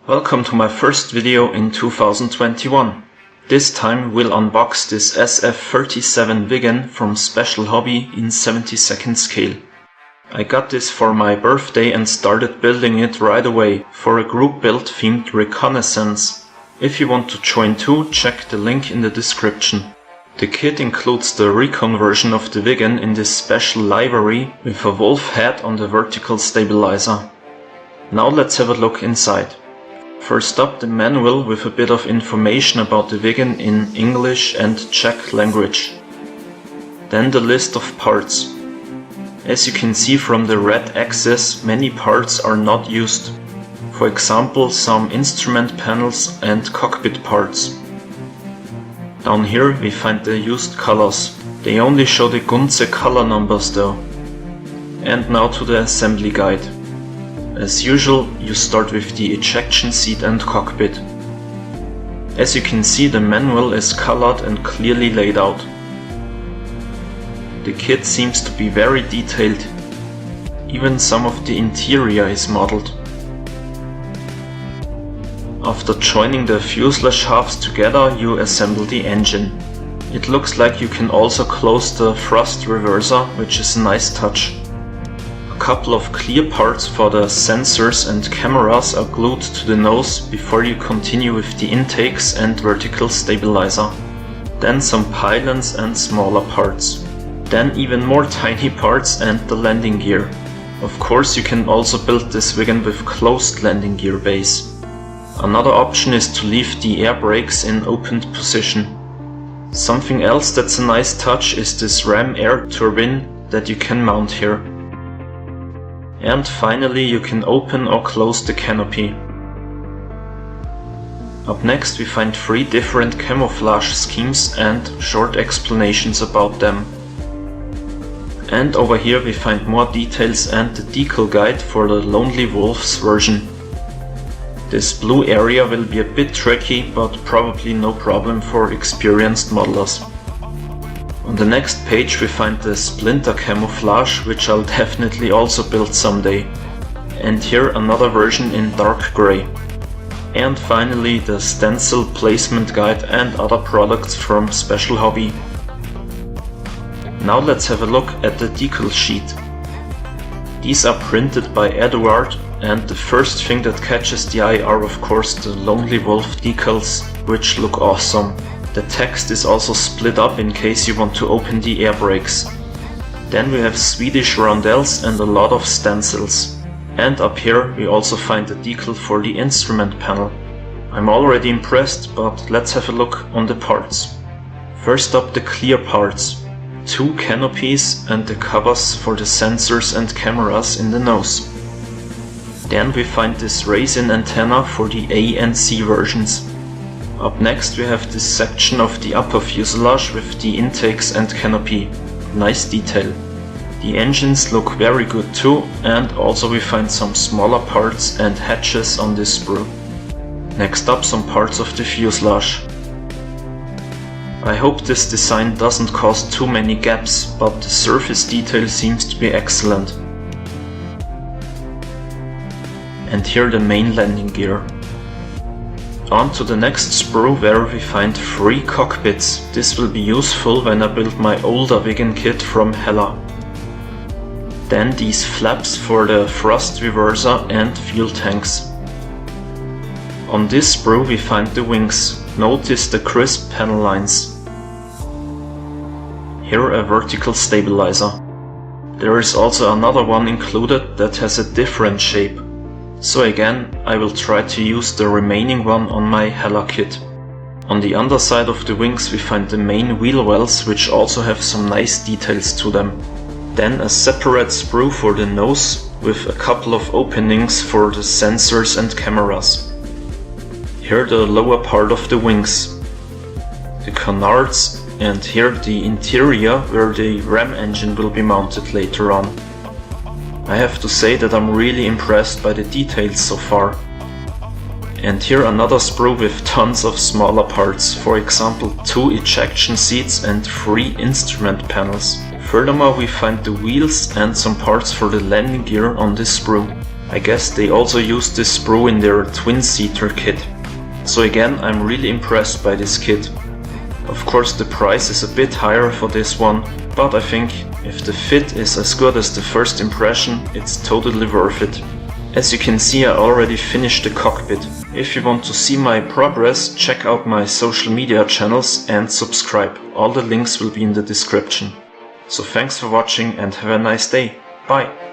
Welcome to my first video in 2021. This time we'll unbox this SF-37 Viggen from Special Hobby in 70-second scale. I got this for my birthday and started building it right away for a group build themed reconnaissance. If you want to join too, check the link in the description. The kit includes the recon version of the Viggen in this special livery with a wolf head on the vertical stabilizer. Now let's have a look inside. First up, the manual with a bit of information about the Viggen in English and Czech language. Then the list of parts. As you can see from the red axis, many parts are not used. For example, some instrument panels and cockpit parts. Down here we find the used colors. They only show the Gunze color numbers though. And now to the assembly guide. As usual, you start with the ejection seat and cockpit. As you can see, the manual is colored and clearly laid out. The kit seems to be very detailed. Even some of the interior is modeled. After joining the fuselage halves together, you assemble the engine. It looks like you can also close the thrust reverser, which is a nice touch. A couple of clear parts for the sensors and cameras are glued to the nose before you continue with the intakes and vertical stabilizer. Then some pylons and smaller parts. Then even more tiny parts and the landing gear. Of course, you can also build this Viggen with closed landing gear base. Another option is to leave the air brakes in opened position. Something else that's a nice touch is this ram air turbine that you can mount here. And finally, you can open or close the canopy. Up next we find 3 different camouflage schemes and short explanations about them. And over here we find more details and the decal guide for the Lonely Wolves version. This blue area will be a bit tricky, but probably no problem for experienced modelers. On the next page we find the splinter camouflage, which I'll definitely also build someday. And here another version in dark grey. And finally the stencil placement guide and other products from Special Hobby. Now let's have a look at the decal sheet. These are printed by Eduard, and the first thing that catches the eye are of course the Lonely Wolf decals, which look awesome. The text is also split up in case you want to open the air brakes. Then we have Swedish roundels and a lot of stencils. And up here we also find the decal for the instrument panel. I'm already impressed, but let's have a look on the parts. First up, the clear parts. 2 canopies and the covers for the sensors and cameras in the nose. Then we find this raise-in antenna for the A and C versions. Up next we have this section of the upper fuselage with the intakes and canopy. Nice detail. The engines look very good too, and also we find some smaller parts and hatches on this sprue. Next up, some parts of the fuselage. I hope this design doesn't cause too many gaps, but the surface detail seems to be excellent. And here the main landing gear. On to the next sprue where we find 3 cockpits. This will be useful when I build my older Viggen kit from Hella. Then these flaps for the thrust reverser and fuel tanks. On this sprue we find the wings. Notice the crisp panel lines. Here a vertical stabilizer. There is also another one included that has a different shape. So again, I will try to use the remaining one on my Hella kit. On the underside of the wings we find the main wheel wells, which also have some nice details to them. Then a separate sprue for the nose with a couple of openings for the sensors and cameras. Here the lower part of the wings, the canards, and here the interior where the ram engine will be mounted later on. I have to say that I'm really impressed by the details so far. And here another sprue with tons of smaller parts, for example 2 ejection seats and 3 instrument panels. Furthermore we find the wheels and some parts for the landing gear on this sprue. I guess they also used this sprue in their twin-seater kit. So again, I'm really impressed by this kit. Of course the price is a bit higher for this one, but I think if the fit is as good as the first impression, it's totally worth it. As you can see, I already finished the cockpit. If you want to see my progress, check out my social media channels and subscribe. All the links will be in the description. So thanks for watching and have a nice day. Bye!